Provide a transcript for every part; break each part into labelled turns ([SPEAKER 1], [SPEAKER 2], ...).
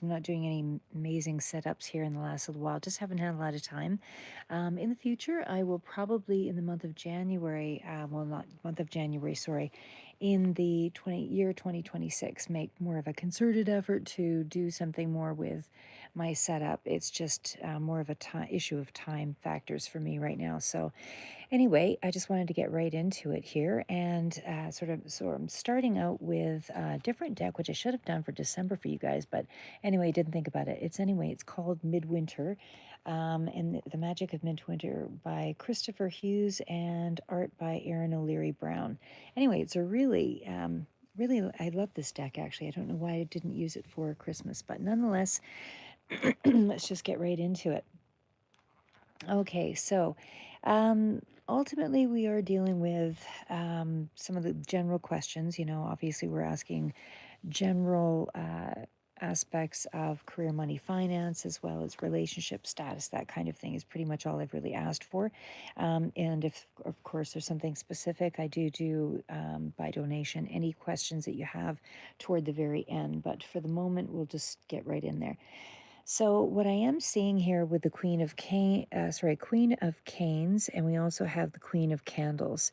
[SPEAKER 1] I'm not doing any amazing setups here in the last little while. Just haven't had a lot of time. In the future, I will probably in the month of January, well, not month of January, sorry, in the 2026, make more of a concerted effort to do something more with my setup. It's just more of a time issue of time factors for me right now. So anyway, I just wanted to get right into it here and so I'm starting out with a different deck, which I should have done for December for you guys, but anyway, didn't think about it. It's called Midwinter, and the Magic of Midwinter by Christopher Hughes and art by Aaron O'Leary Brown. Anyway, it's a really, I love this deck actually. I don't know why I didn't use it for Christmas, but nonetheless, let's just get right into it. Okay, so ultimately, we are dealing with some of the general questions. Obviously, we're asking general aspects of career, money, finance, as well as relationship status. That kind of thing is pretty much all I've really asked for. And if, of course, there's something specific, I do by donation any questions that you have toward the very end. But for the moment, we'll just get right in there. So what I am seeing here with the Queen of Canes, and we also have the Queen of Candles.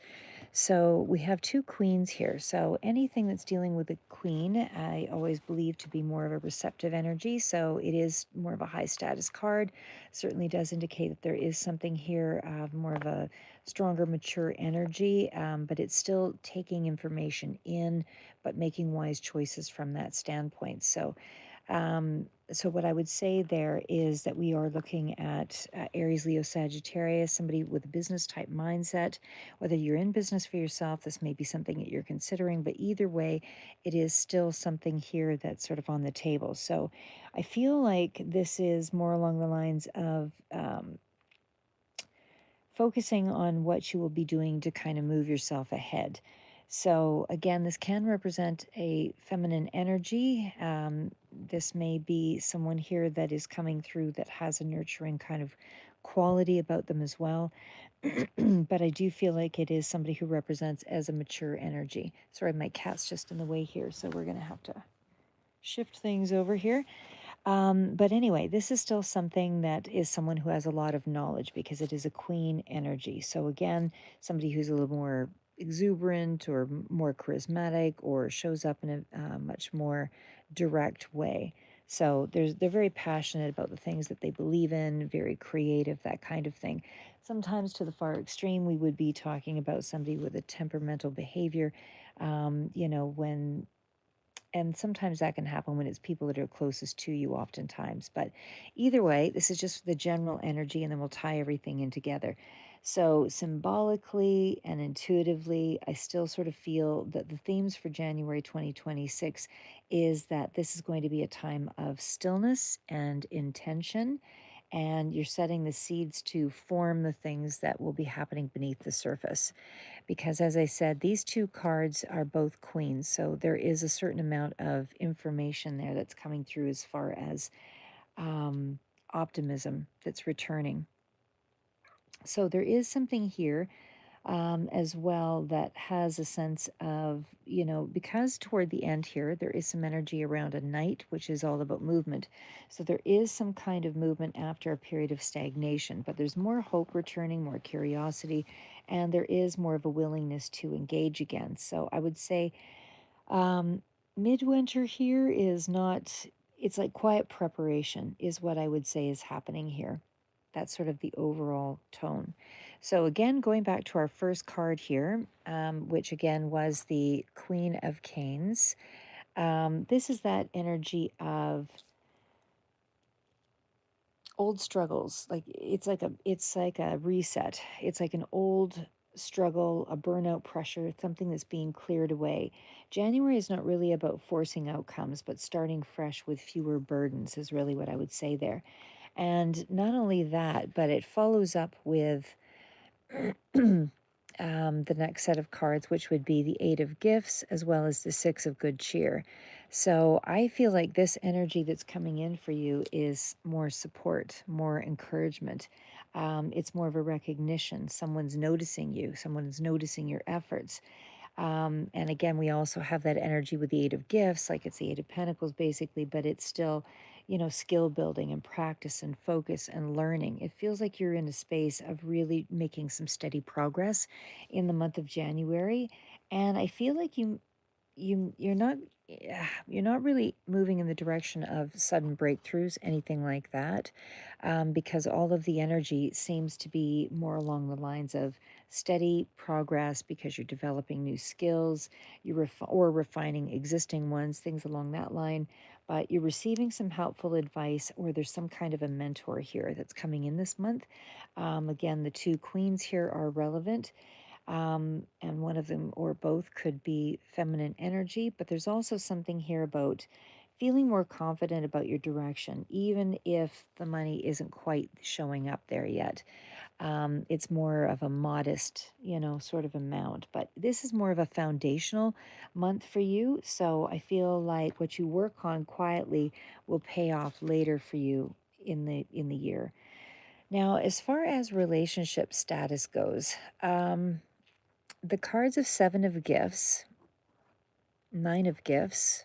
[SPEAKER 1] So we have two queens here. So anything that's dealing with the queen, I always believe to be more of a receptive energy. So it is more of a high status card. Certainly does indicate that there is something here of more of a stronger, mature energy, but it's still taking information in, but making wise choices from that standpoint. So what I would say there is that we are looking at Aries, Leo, Sagittarius, somebody with a business type mindset. Whether you're in business for yourself, this may be something that you're considering, but either way, it is still something here that's sort of on the table. So I feel like this is more along the lines of focusing on what you will be doing to kind of move yourself ahead. So, again, this can represent a feminine energy. This may be someone here that is coming through that has a nurturing kind of quality about them as well. But I do feel like it is somebody who represents as a mature energy. Sorry, my cat's just in the way here, so we're going to have to shift things over here. But anyway, this is still something that is someone who has a lot of knowledge because it is a queen energy. So again, somebody who's a little more exuberant or more charismatic or shows up in a much more direct way. So they're very passionate about the things that they believe in, very creative, that kind of thing. Sometimes to the far extreme, we would be talking about somebody with a temperamental behavior. When and sometimes that can happen when it's people that are closest to you, oftentimes. But either way, this is just the general energy, and then we'll tie everything in together. So, symbolically and intuitively, I still sort of feel that the themes for January 2026 is that this is going to be a time of stillness and intention, and you're setting the seeds to form the things that will be happening beneath the surface because, as I said, these two cards are both queens. So there is a certain amount of information there that's coming through as far as um, optimism that's returning. So there is something here as well that has a sense of, because toward the end here, there is some energy around a knight, which is all about movement. So there is some kind of movement after a period of stagnation, but there's more hope returning, more curiosity, and there is more of a willingness to engage again. So I would say um, midwinter here is not, it's like quiet preparation, is what I would say is happening here. That's sort of the overall tone. So, again, going back to our first card here, which again was the Queen of Canes, this is that energy of old struggles. Like it's like a reset. It's like an old struggle, a burnout pressure, something that's being cleared away. January is not really about forcing outcomes, but starting fresh with fewer burdens is really what I would say there. And not only that, but it follows up with the next set of cards, which would be the Eight of Gifts as well as the Six of Good Cheer. So I feel like this energy that's coming in for you is more support, more encouragement. It's more of a recognition. Someone's noticing you, someone's noticing your efforts. And again, we also have that energy with the Eight of Gifts, like it's the Eight of Pentacles basically, but it's still, skill building and practice and focus and learning. It feels like you're in a space of really making some steady progress in the month of January. And I feel like you're not you're not really moving in the direction of sudden breakthroughs, anything like that, because all of the energy seems to be more along the lines of steady progress because you're developing new skills, or refining existing ones, things along that line. But you're receiving some helpful advice, or there's some kind of a mentor here that's coming in this month. Again, the two queens here are relevant, and one of them or both could be feminine energy, but there's also something here about feeling more confident about your direction, even if the money isn't quite showing up there yet. It's more of a modest, sort of amount, but this is more of a foundational month for you. So I feel like what you work on quietly will pay off later for you in the year. Now, as far as relationship status goes, the cards of Seven of Gifts, Nine of Gifts,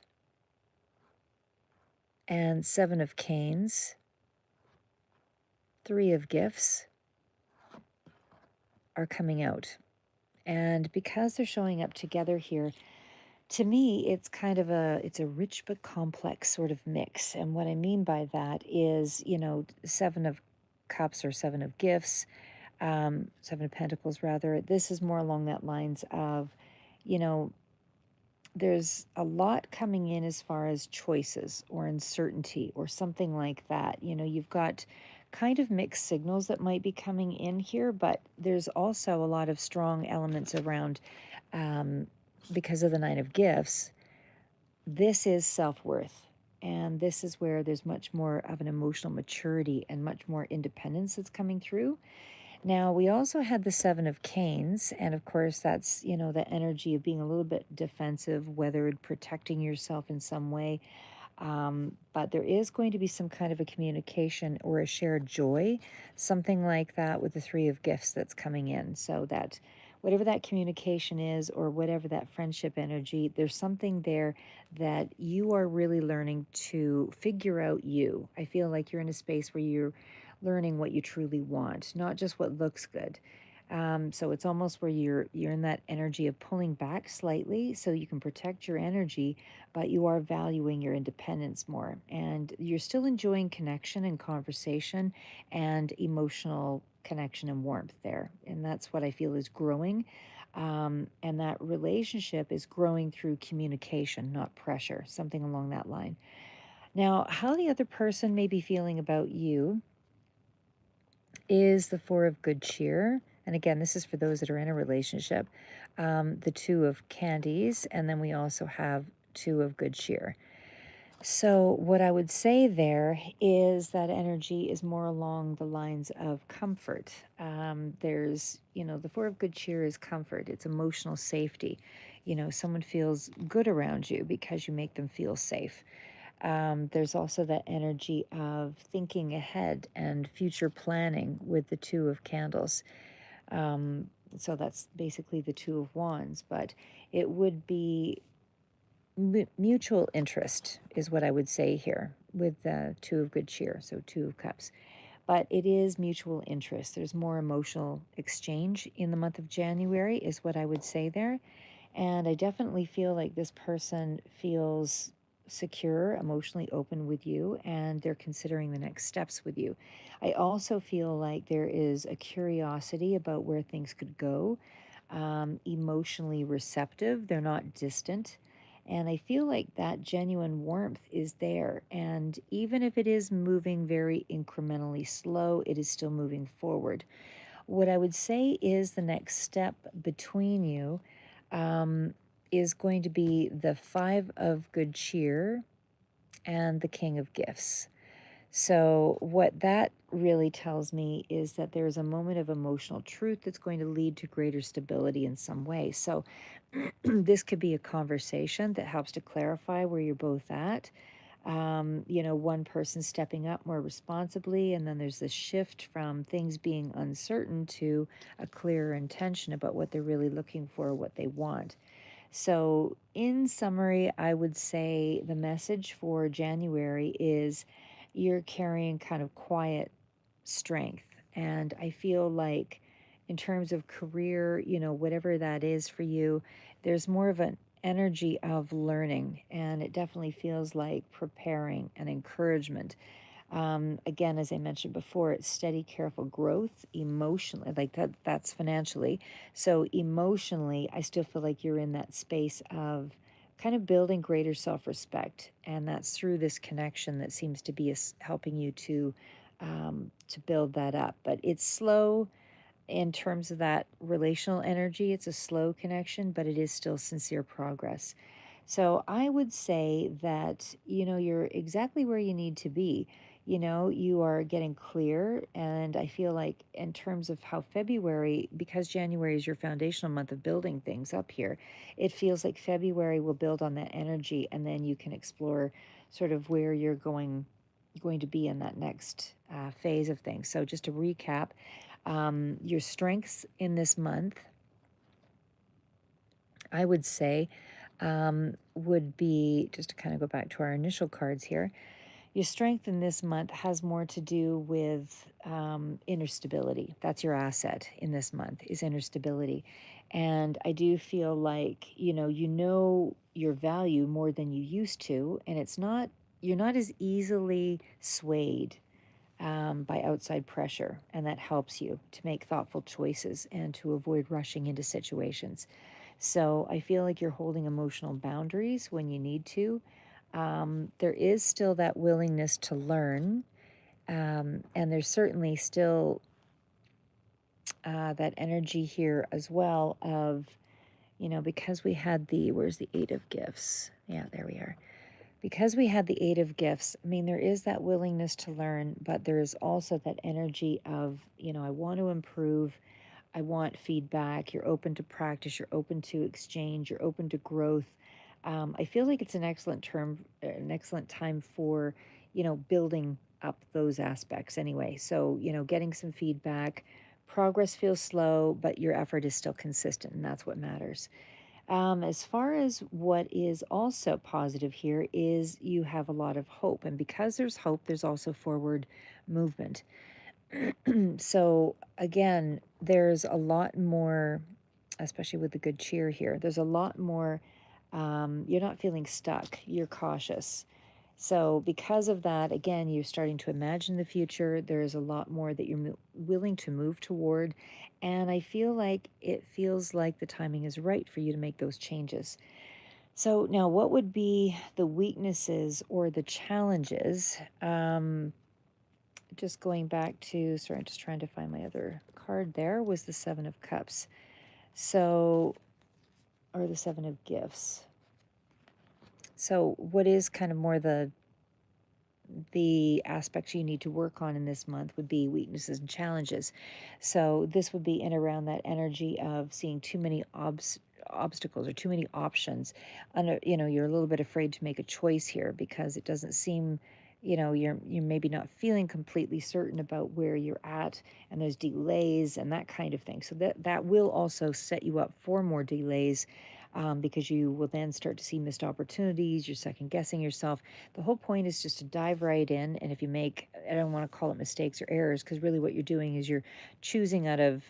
[SPEAKER 1] and Seven of Canes, Three of Gifts are coming out. And because they're showing up together here, to me, it's a rich but complex sort of mix. And what I mean by that is, Seven of Cups or Seven of Gifts, Seven of Pentacles rather. This is more along that lines of, you know, there's a lot coming in as far as choices or uncertainty or something like that. You've got kind of mixed signals that might be coming in here, but there's also a lot of strong elements around, um, because of the Nine of Gifts. This is self worth. And this is where there's much more of an emotional maturity and much more independence that's coming through. Now, we also had the Seven of Canes, and of course, that's, the energy of being a little bit defensive, weathered, protecting yourself in some way. But there is going to be some kind of a communication or a shared joy, something like that with the Three of Gifts that's coming in. So that whatever that communication is, or whatever that friendship energy, there's something there that you are really learning to figure out you. I feel like you're in a space where you're learning what you truly want, not just what looks good. So it's almost where you're in that energy of pulling back slightly so you can protect your energy, but you are valuing your independence more, and you're still enjoying connection and conversation and emotional connection and warmth there. And that's what I feel is growing. And that relationship is growing through communication, not pressure, something along that line. Now, how the other person may be feeling about you is the Four of Good Cheer. And again, this is for those that are in a relationship. The Two of Candies, and then we also have Two of Good Cheer. So, what I would say there is that energy is more along the lines of comfort. The Four of Good Cheer is comfort, it's emotional safety. Someone feels good around you because you make them feel safe. There's also that energy of thinking ahead and future planning with the Two of Candles. So that's basically the Two of Wands, but it would be mutual interest, is what I would say here with the Two of Good Cheer, so Two of Cups. But it is mutual interest. There's more emotional exchange in the month of January, is what I would say there. And I definitely feel like this person feels secure, emotionally open with you, and they're considering the next steps with you. I also feel like there is a curiosity about where things could go, emotionally receptive. They're not distant. And I feel like that genuine warmth is there. And even if it is moving very incrementally slow, it is still moving forward. What I would say is the next step between you, um, is going to be the Five of Good Cheer and the King of Gifts. So, what that really tells me is that there's a moment of emotional truth that's going to lead to greater stability in some way. So, this could be a conversation that helps to clarify where you're both at. One person stepping up more responsibly, and then there's this shift from things being uncertain to a clearer intention about what they're really looking for, what they want. So, in summary, I would say the message for January is you're carrying kind of quiet strength. And I feel like, in terms of career, whatever that is for you, there's more of an energy of learning. And it definitely feels like preparing and encouragement. Again, as I mentioned before, it's steady, careful growth emotionally, like that's financially. So, emotionally, I still feel like you're in that space of kind of building greater self respect. And that's through this connection that seems to be helping you to build that up. But it's slow in terms of that relational energy. It's a slow connection, but it is still sincere progress. So I would say that, you're exactly where you need to be. You are getting clear. And I feel like, in terms of how February, because January is your foundational month of building things up here, it feels like February will build on that energy. And then you can explore sort of where you're going to be in that next phase of things. So just to recap, your strengths in this month, I would say, would be, just to kind of go back to our initial cards here. Your strength in this month has more to do with inner stability. That's your asset in this month, is inner stability. And I do feel like, you know your value more than you used to, and you're not as easily swayed by outside pressure, and that helps you to make thoughtful choices and to avoid rushing into situations. So I feel like you're holding emotional boundaries when you need to. There is still that willingness to learn, and there's certainly still that energy here as well of, because we had where's the Eight of Gifts? Yeah, there we are. Because we had the Eight of Gifts, I mean, there is that willingness to learn, but there is also that energy of, I want to improve. I want feedback. You're open to practice. You're open to exchange. You're open to growth. I feel like it's an excellent time for, building up those aspects anyway. So, getting some feedback. Progress feels slow, but your effort is still consistent, and that's what matters. As far as what is also positive here is you have a lot of hope. And because there's hope, there's also forward movement. So, again, there's a lot more, especially with the good cheer here, there's a lot more. You're not feeling stuck, you're cautious. So, because of that, again, you're starting to imagine the future. There's a lot more that you're willing to move toward. And I feel like it feels like the timing is right for you to make those changes. So, now what would be the weaknesses or the challenges? Just going back to, sorry, I'm just trying to find my other card there, was the Seven of Cups. So, or the Seven of Gifts. So, what is kind of more the aspects you need to work on in this month would be weaknesses and challenges. So this would be in around that energy of seeing too many obstacles or too many options. And you're a little bit afraid to make a choice here because it doesn't seem, you're maybe not feeling completely certain about where you're at, and there's delays and that kind of thing. So that will also set you up for more delays. Because you will then start to see missed opportunities, you're second guessing yourself. The whole point is just to dive right in. And if you make, I don't want to call it mistakes or errors, because really what you're doing is you're choosing out of,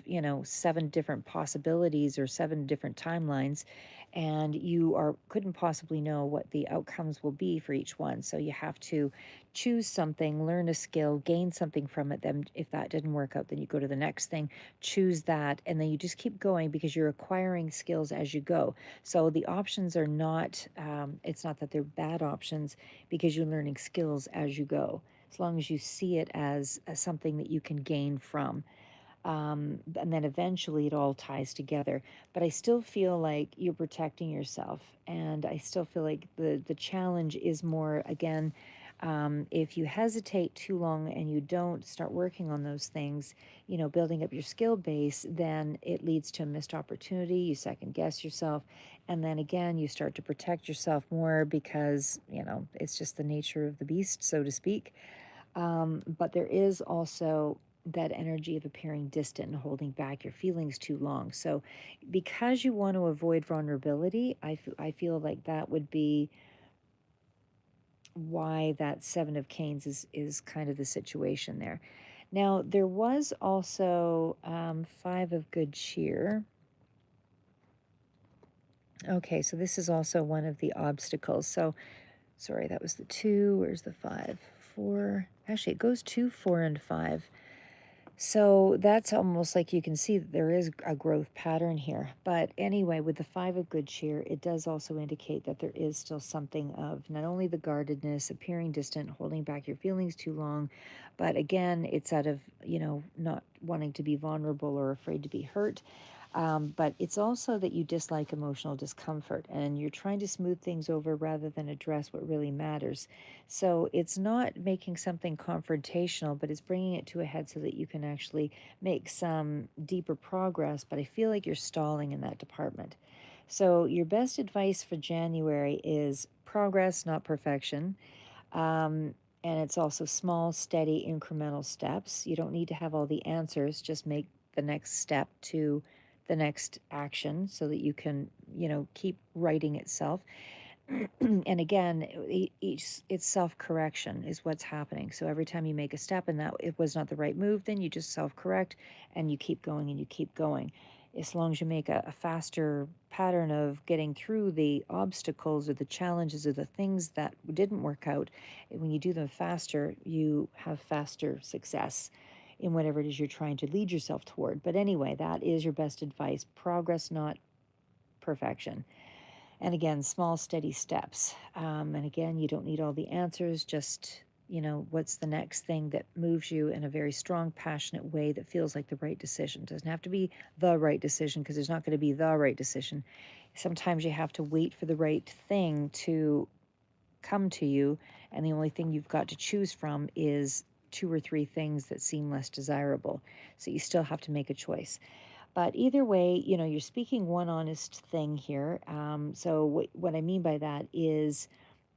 [SPEAKER 1] seven different possibilities or seven different timelines. And you couldn't possibly know what the outcomes will be for each one. So you have to choose something, learn a skill, gain something from it. Then if that didn't work out, then you go to the next thing, choose that, and then you just keep going because you're acquiring skills as you go. So the options are not, it's not that they're bad options, because you're learning skills as you go, as long as you see it as something that you can gain from. And then eventually it all ties together. But I still feel like you're protecting yourself. And I still feel like the challenge is more, again, if you hesitate too long and you don't start working on those things, building up your skill base, then it leads to a missed opportunity. You second guess yourself. And then again, you start to protect yourself more because, it's just the nature of the beast, so to speak. But there is also that energy of appearing distant and holding back your feelings too long. So, because you want to avoid vulnerability, I feel like that would be why that Seven of Canes is kind of the situation there. Now, there was also Five of Good Cheer. Okay, so this is also one of the obstacles. So, sorry, that was the two. Where's the five? Four. Actually, it goes two, four, and five. So that's almost like you can see that there is a growth pattern here. But anyway, with the Five of Good Cheer, it does also indicate that there is still something of not only the guardedness, appearing distant, holding back your feelings too long, but again, it's out of, not wanting to be vulnerable or afraid to be hurt. But it's also that you dislike emotional discomfort and you're trying to smooth things over rather than address what really matters. So it's not making something confrontational, but it's bringing it to a head so that you can actually make some deeper progress. But I feel like you're stalling in that department. So your best advice for January is progress, not perfection. And it's also small, steady, incremental steps. You don't need to have all the answers, just make the next step to the next action so that you can, keep writing itself. And again, it's self-correction is what's happening. So every time you make a step and that it was not the right move, then you just self-correct and you keep going and you keep going. As long as you make a faster pattern of getting through the obstacles or the challenges or the things that didn't work out, when you do them faster, you have faster success in whatever it is you're trying to lead yourself toward. But anyway, that is your best advice. Progress, not perfection. And again, small, steady steps. And again, you don't need all the answers, just, what's the next thing that moves you in a very strong, passionate way that feels like the right decision. It doesn't have to be the right decision because there's not going to be the right decision. Sometimes you have to wait for the right thing to come to you, and the only thing you've got to choose from is two or three things that seem less desirable. So you still have to make a choice. But either way, you're speaking one honest thing here. So what I mean by that is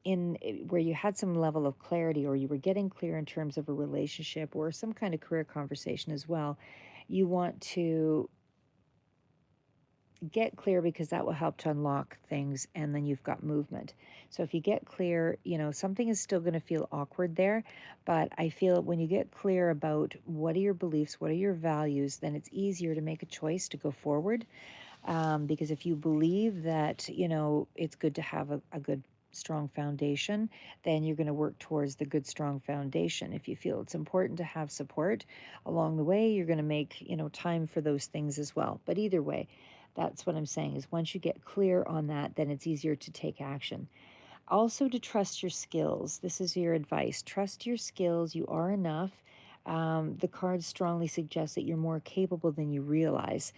[SPEAKER 1] where you had some level of clarity or you were getting clear in terms of a relationship or some kind of career conversation as well, you want to get clear because that will help to unlock things and then you've got movement. So if you get clear, something is still going to feel awkward there, but I feel when you get clear about what are your beliefs, what are your values, then it's easier to make a choice to go forward. Because if you believe that, it's good to have a good strong foundation, then you're going to work towards the good strong foundation. If you feel it's important to have support along the way, you're going to make, time for those things as well. But either way, that's what I'm saying is once you get clear on that, then it's easier to take action. Also, to trust your skills. This is your advice. Trust your skills. You are enough. The cards strongly suggest that you're more capable than you realize.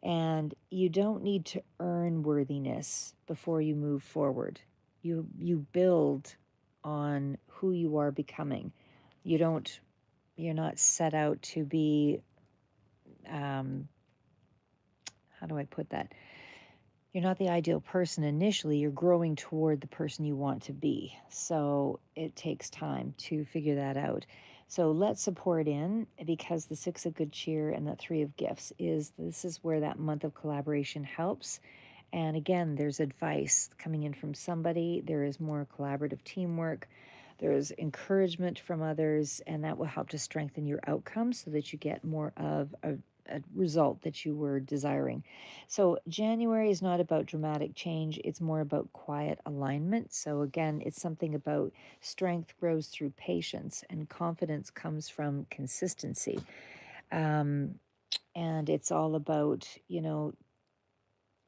[SPEAKER 1] And you don't need to earn worthiness before you move forward. You build on who you are becoming. You don't, you're not set out to be, um, how do I put that? You're not the ideal person initially. You're growing toward the person you want to be. So it takes time to figure that out. So let's support in because the Six of Good Cheer and the Three of Gifts this is where that month of collaboration helps. And again, there's advice coming in from somebody. There is more collaborative teamwork. There's encouragement from others, and that will help to strengthen your outcomes so that you get more of a result that you were desiring. So, January is not about dramatic change, it's more about quiet alignment. So, again, it's something about strength grows through patience, and confidence comes from consistency. Um, and it's all about,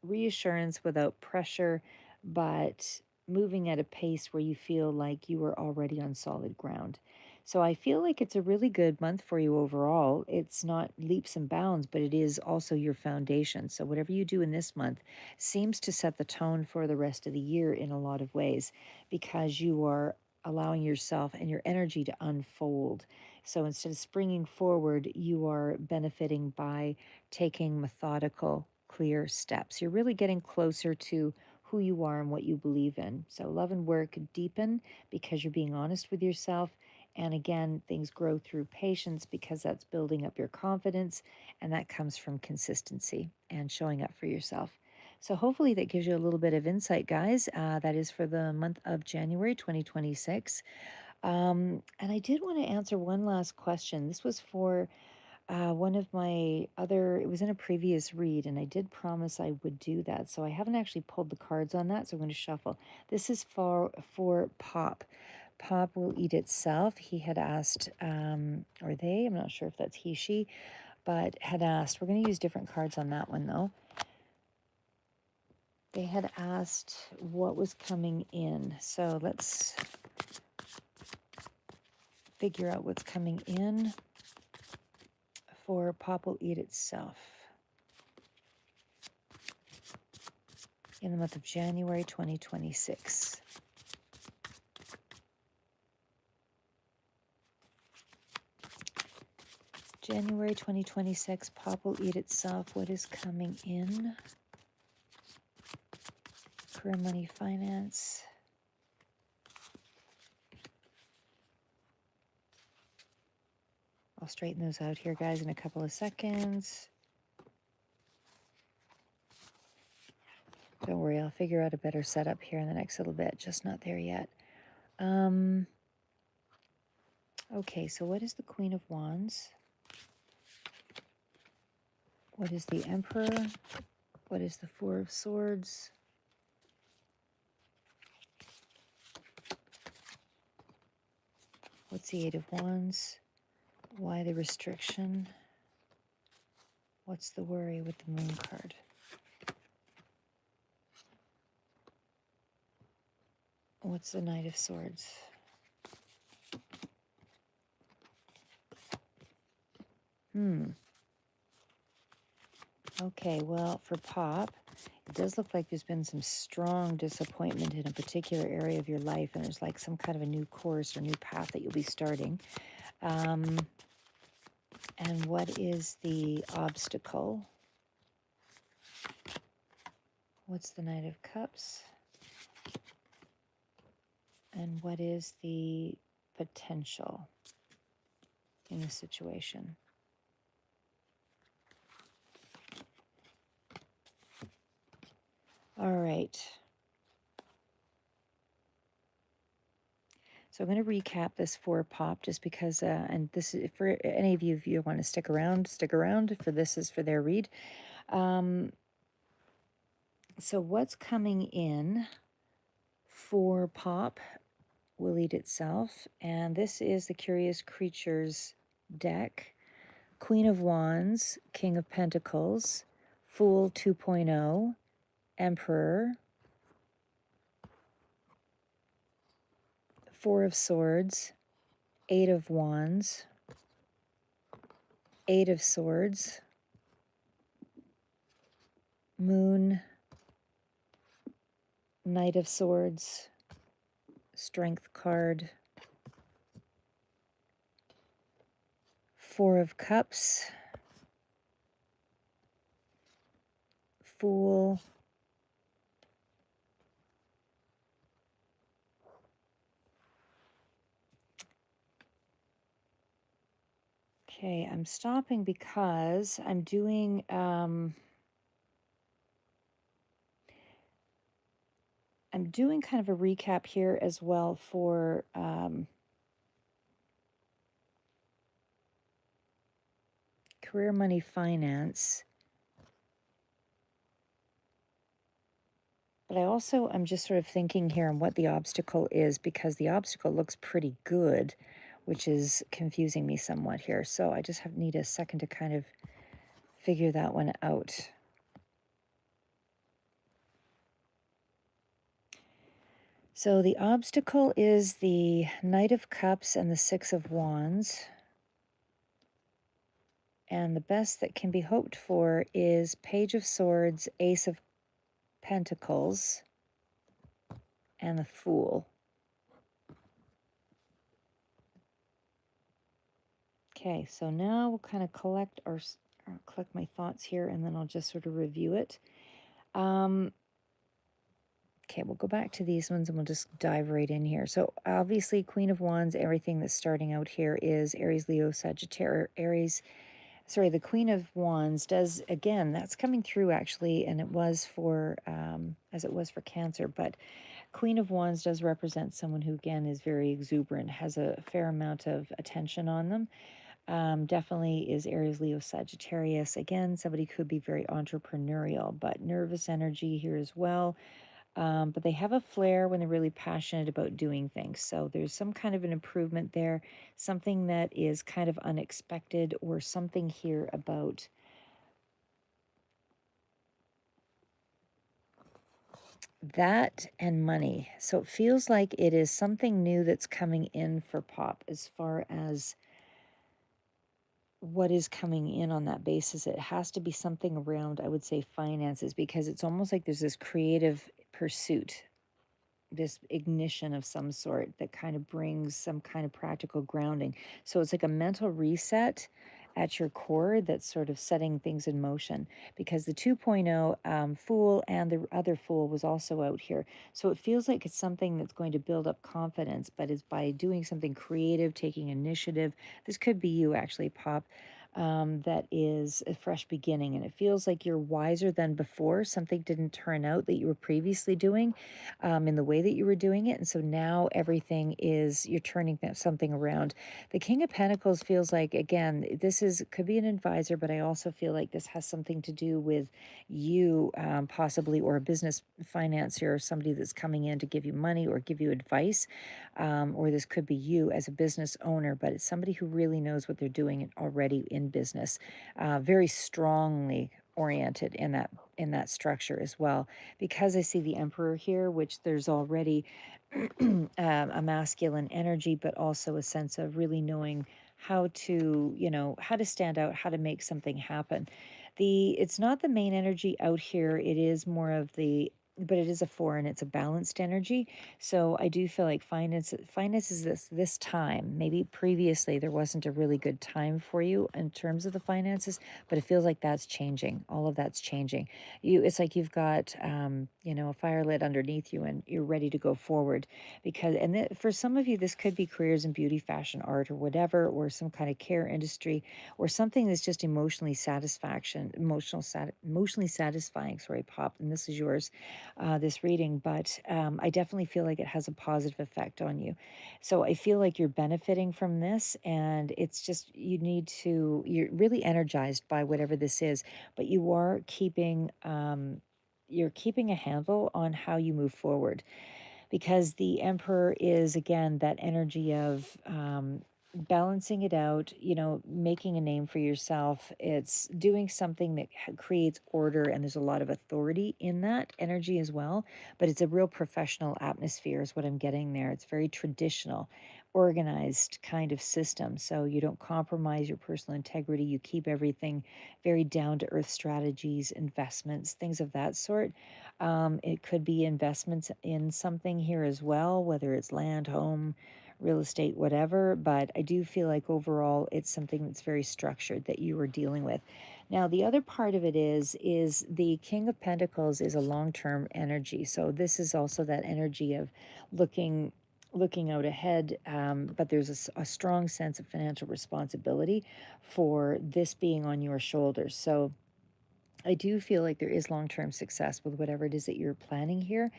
[SPEAKER 1] reassurance without pressure, but moving at a pace where you feel like you are already on solid ground. So I feel like it's a really good month for you overall. It's not leaps and bounds, but it is also your foundation. So whatever you do in this month seems to set the tone for the rest of the year in a lot of ways because you are allowing yourself and your energy to unfold. So instead of springing forward, you are benefiting by taking methodical, clear steps. You're really getting closer to who you are and what you believe in. So, love and work deepen because you're being honest with yourself. And again, things grow through patience because that's building up your confidence, and that comes from consistency and showing up for yourself. So hopefully that gives you a little bit of insight, guys. That is for the month of January 2026. And I did want to answer one last question. This was for one of my other, it was in a previous read, and I did promise I would do that. So I haven't actually pulled the cards on that, so I'm going to shuffle. This is for Pop. Pop will eat itself. He had asked, or they, I'm not sure if that's he, she, but had asked, we're going to use different cards on that one though. They had asked what was coming in. So let's figure out what's coming in for Pop will eat itself in the month of January 2026. January 2026, Pop will eat itself. What is coming in? Career, money, finance. I'll straighten those out here, guys, in a couple of seconds. Don't worry, I'll figure out a better setup here in the next little bit. Just not there yet. Okay, so what is the Queen of Wands? What is the Emperor? What is the Four of Swords? What's the Eight of Wands? Why the restriction? What's the worry with the Moon card? What's the Knight of Swords? Okay, well, for Pop, it does look like there's been some strong disappointment in a particular area of your life, and there's like some kind of a new course or new path that you'll be starting. And what is the obstacle? What's the Knight of Cups? And what is the potential in the situation? All right. So I'm going to recap this for Pop just because, and this is for any of you, if you want to stick around, for this is for their read. So what's coming in for Pop will eat itself. And this is the Curious Creatures deck. Queen of Wands, King of Pentacles, Fool 2.0, Emperor, Four of Swords, Eight of Wands, Eight of Swords, Moon, Knight of Swords, Strength card, Four of Cups, Fool, okay, I'm stopping because I'm doing kind of a recap here as well for career, money, finance. But I'm just sort of thinking here on what the obstacle is, because the obstacle looks pretty good, which is confusing me somewhat here. So I just need a second to kind of figure that one out. So the obstacle is the Knight of Cups and the Six of Wands. And the best that can be hoped for is Page of Swords, Ace of Pentacles, and the Fool. Okay, so now we'll kind of collect my thoughts here, and then I'll just sort of review it. Okay, we'll go back to these ones and we'll just dive right in here. So obviously, Queen of Wands, everything that's starting out here is Aries, Leo, Sagittarius, Aries, sorry, the Queen of Wands does, again, that's coming through actually, and it was for, as it was for Cancer, but Queen of Wands does represent someone who, again, is very exuberant, has a fair amount of attention on them. Definitely is Aries, Leo, Sagittarius. Again, somebody could be very entrepreneurial, but nervous energy here as well. But they have a flair when they're really passionate about doing things. So there's some kind of an improvement there, something that is kind of unexpected, or something here about that and money. So it feels like it is something new that's coming in for Pop as far as what is coming in on that basis. It has to be something around, I would say, finances, because it's almost like there's this creative pursuit, this ignition of some sort that kind of brings some kind of practical grounding. So it's like a mental reset at your core that's sort of setting things in motion, because the 2.0 Fool and the other Fool was also out here. So it feels like it's something that's going to build up confidence, but is by doing something creative, taking initiative. This could be you actually, Pop. That is a fresh beginning, and it feels like you're wiser than before. Something didn't turn out that you were previously doing, in the way that you were doing it. And so now everything is, you're turning something around. The King of Pentacles feels like, again, this is, could be an advisor, but I also feel like this has something to do with you, possibly, or a business financier, or somebody that's coming in to give you money or give you advice. Or this could be you as a business owner, but it's somebody who really knows what they're doing already in business, very strongly oriented in that structure as well, because I see the Emperor here, which there's already a masculine energy, but also a sense of really knowing how to, how to stand out, how to make something happen. It's not the main energy out here. It is more of the, but it is a four, and it's a balanced energy. So I do feel like finances this time, maybe previously there wasn't a really good time for you in terms of the finances, but it feels like that's changing. All of that's changing. It's like you've got, a fire lit underneath you, and you're ready to go forward. Because, and for some of you, this could be careers in beauty, fashion, art, or whatever, or some kind of care industry, or something that's just emotionally satisfying. Sorry, Pop, and this is yours, this reading, but I definitely feel like it has a positive effect on you. So I feel like you're benefiting from this, and it's just, you're really energized by whatever this is, but you're keeping a handle on how you move forward, because the Emperor is, again, that energy of balancing it out, making a name for yourself. It's doing something that creates order, and there's a lot of authority in that energy as well. But it's a real professional atmosphere, is what I'm getting there. It's very traditional, organized kind of system. So you don't compromise your personal integrity. You keep everything very down to earth strategies, investments, things of that sort. It could be investments in something here as well, whether it's land, home, real estate, whatever. But I do feel like overall it's something that's very structured that you are dealing with. Now, the other part of it is the King of Pentacles is a long-term energy. So this is also that energy of looking out ahead, but there's a strong sense of financial responsibility for this being on your shoulders. So I do feel like there is long-term success with whatever it is that you're planning here.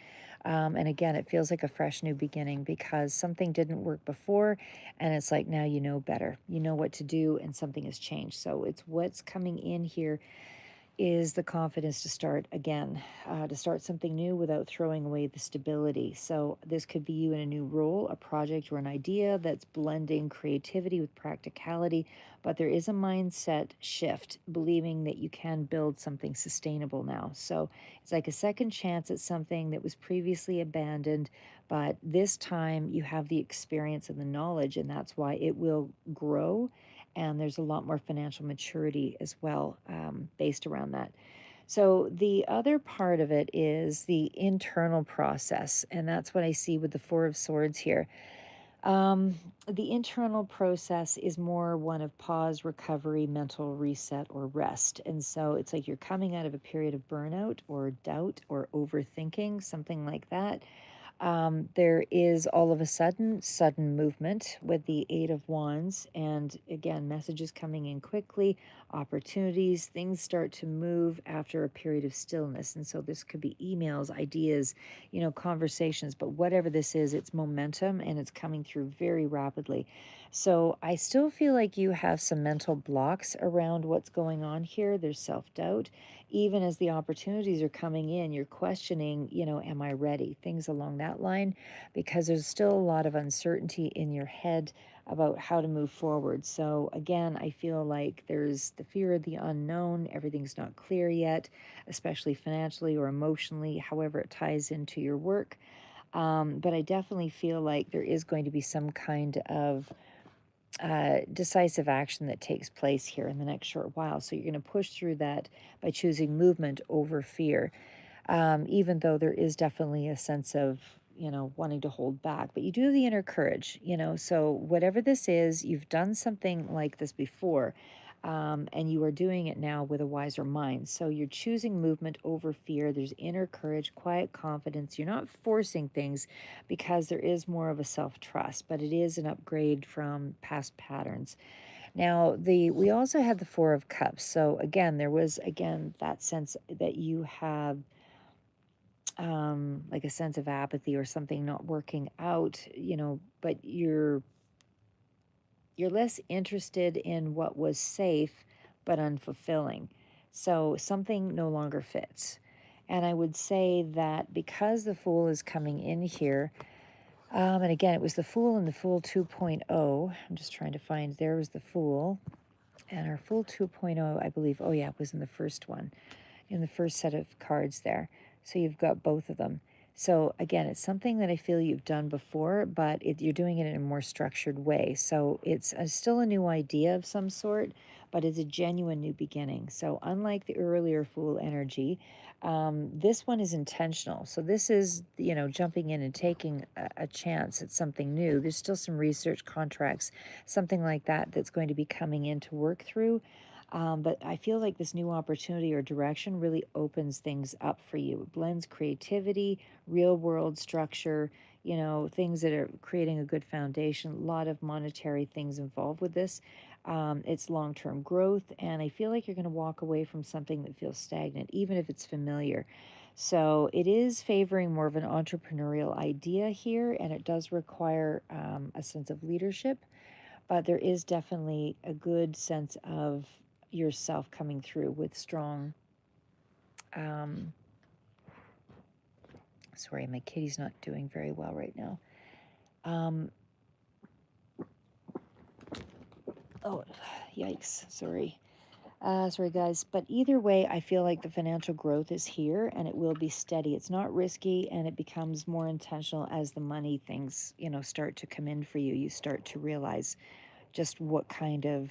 [SPEAKER 1] And again, it feels like a fresh new beginning, because something didn't work before, and it's like now you know better. You know what to do, and something has changed. So it's what's coming in here is the confidence to start again, to start something new without throwing away the stability. So, this could be you in a new role, a project, or an idea that's blending creativity with practicality. But there is a mindset shift, believing that you can build something sustainable now. So, it's like a second chance at something that was previously abandoned. But this time you have the experience and the knowledge, and that's why it will grow, and there's a lot more financial maturity as well, based around that. So the other part of it is the internal process, and that's what I see with the Four of Swords here. The internal process is more one of pause, recovery, mental reset, or rest. And so it's like you're coming out of a period of burnout or doubt or overthinking, something like that. There is all of a sudden movement with the Eight of Wands. And again, messages coming in quickly, opportunities, things start to move after a period of stillness. And so this could be emails, ideas, conversations, but whatever this is, it's momentum and it's coming through very rapidly. So I still feel like you have some mental blocks around what's going on here. There's self doubt. Even as the opportunities are coming in, you're questioning, am I ready? Things along that line, because there's still a lot of uncertainty in your head about how to move forward. So, again, I feel like there's the fear of the unknown. Everything's not clear yet, especially financially or emotionally, however, it ties into your work. But I definitely feel like there is going to be some kind of decisive action that takes place here in the next short while. So you're going to push through that by choosing movement over fear, even though there is definitely a sense of, wanting to hold back. But you do have the inner courage, so whatever this is, you've done something like this before. And you are doing it now with a wiser mind. So you're choosing movement over fear. There's inner courage, quiet confidence. You're not forcing things because there is more of a self trust, but it is an upgrade from past patterns. Now, we also had the Four of Cups. So again, there was again that sense that you have like a sense of apathy or something not working out, but you're less interested in what was safe but unfulfilling. So something no longer fits. And I would say that because the Fool is coming in here, and again, it was the Fool and the Fool 2.0. I'm just trying to find, there was the Fool. And our Fool 2.0, I believe, oh yeah, it was in the first one, in the first set of cards there. So you've got both of them. So again, it's something that I feel you've done before, but you're doing it in a more structured way. So it's still a new idea of some sort, but it's a genuine new beginning. So unlike the earlier Fool energy, this one is intentional. So this is, jumping in and taking a chance at something new. There's still some research contracts, something like that, that's going to be coming in to work through. But I feel like this new opportunity or direction really opens things up for you. It blends creativity, real world structure, things that are creating a good foundation. A lot of monetary things involved with this. It's long term growth, and I feel like you're going to walk away from something that feels stagnant, even if it's familiar. So it is favoring more of an entrepreneurial idea here, and it does require a sense of leadership, but there is definitely a good sense of yourself coming through with strong. Um, Sorry, my kitty's not doing very well right now. Um, oh, yikes! Sorry. Sorry, guys. But either way, I feel like the financial growth is here and it will be steady. It's not risky and it becomes more intentional as the money things, start to come in for you. You start to realize just what kind of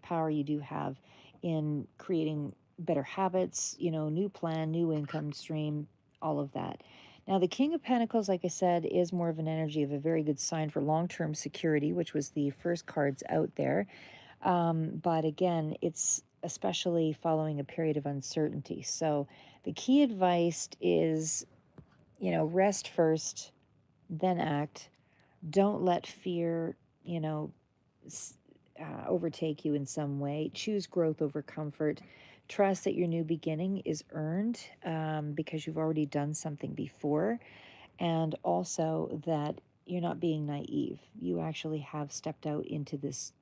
[SPEAKER 1] power you do have in creating better habits, new plan, new income stream, all of that. Now, the King of Pentacles, like I said, is more of an energy of a very good sign for long term security, which was the first cards out there. But again, it's especially following a period of uncertainty. So the key advice is, rest first, then act. Don't let fear, you know, overtake you in some way. Choose growth over comfort. Trust that your new beginning is earned because you've already done something before, and also that you're not being naive. You actually have stepped out into this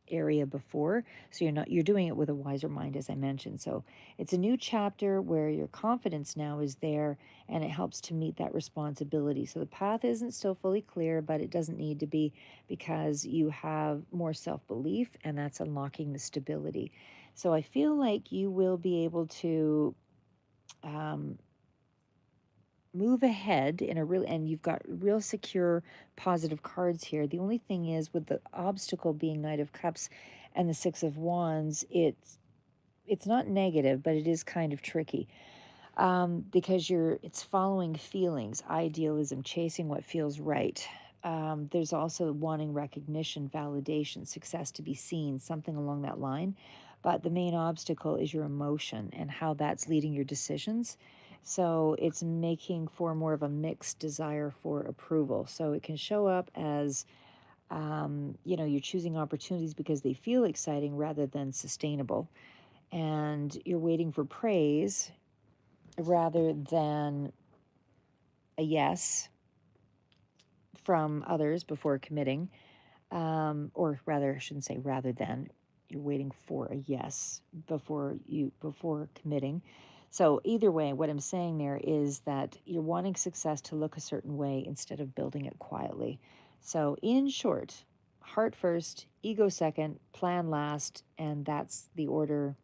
[SPEAKER 1] area before, so you're doing it with a wiser mind, as I mentioned. So it's a new chapter where your confidence now is there, and it helps to meet that responsibility. So the path isn't still fully clear, but it doesn't need to be, because you have more self-belief, and that's unlocking the stability. So I feel like you will be able to um, move ahead in a real, and you've got real secure positive cards here. The only thing is, with the obstacle being Knight of Cups and the Six of Wands, it's not negative, but it is kind of tricky, because it's following feelings, idealism, chasing what feels right. There's also wanting recognition, validation, success to be seen, something along that line. But the main obstacle is your emotion and how that's leading your decisions. So it's making for more of a mixed desire for approval. So it can show up as, you're choosing opportunities because they feel exciting rather than sustainable. And you're waiting for praise rather than a yes from others before committing. Or rather, I shouldn't say rather than, you're waiting for a yes before committing. So either way, what I'm saying there is that you're wanting success to look a certain way instead of building it quietly. So in short, heart first, ego second, plan last, and that's the order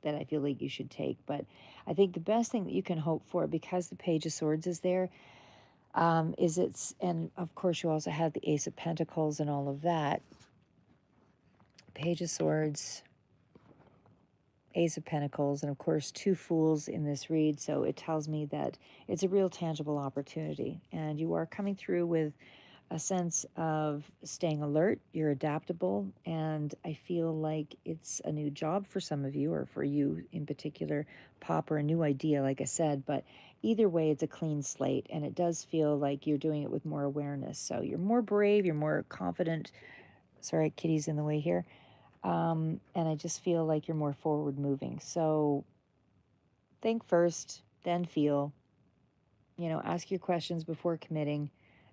[SPEAKER 1] that I feel like you should take. But I think the best thing that you can hope for, because the Page of Swords is there, and of course you also have the Ace of Pentacles and all of that. Page of Swords, Ace of Pentacles, and of course two Fools in this read. So it tells me that it's a real tangible opportunity, and you are coming through with a sense of staying alert. You're adaptable, and I feel like it's a new job for some of you, or for you in particular, Pop, or a new idea, like I said. But either way, it's a clean slate, and it does feel like you're doing it with more awareness. So you're more brave, you're more confident. Sorry, kitty's in the way here. And I just feel like you're more forward moving. So think first, then feel. Ask your questions before committing.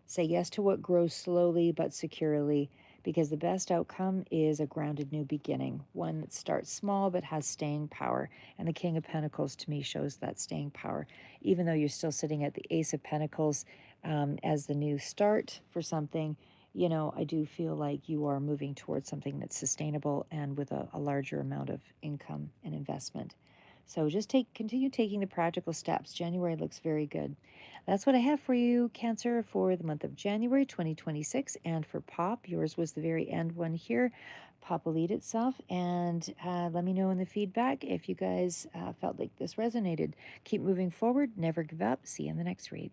[SPEAKER 1] Say yes to what grows slowly but securely, because the best outcome is a grounded new beginning, one that starts small but has staying power. And the King of Pentacles to me shows that staying power, even though you're still sitting at the Ace of Pentacles as the new start for something. I do feel like you are moving towards something that's sustainable and with a larger amount of income and investment. So just continue taking the practical steps. January looks very good. That's what I have for you, Cancer, for the month of January 2026. And for Pop, yours was the very end one here. Pop will lead itself. And let me know in the feedback if you guys felt like this resonated. Keep moving forward. Never give up. See you in the next read.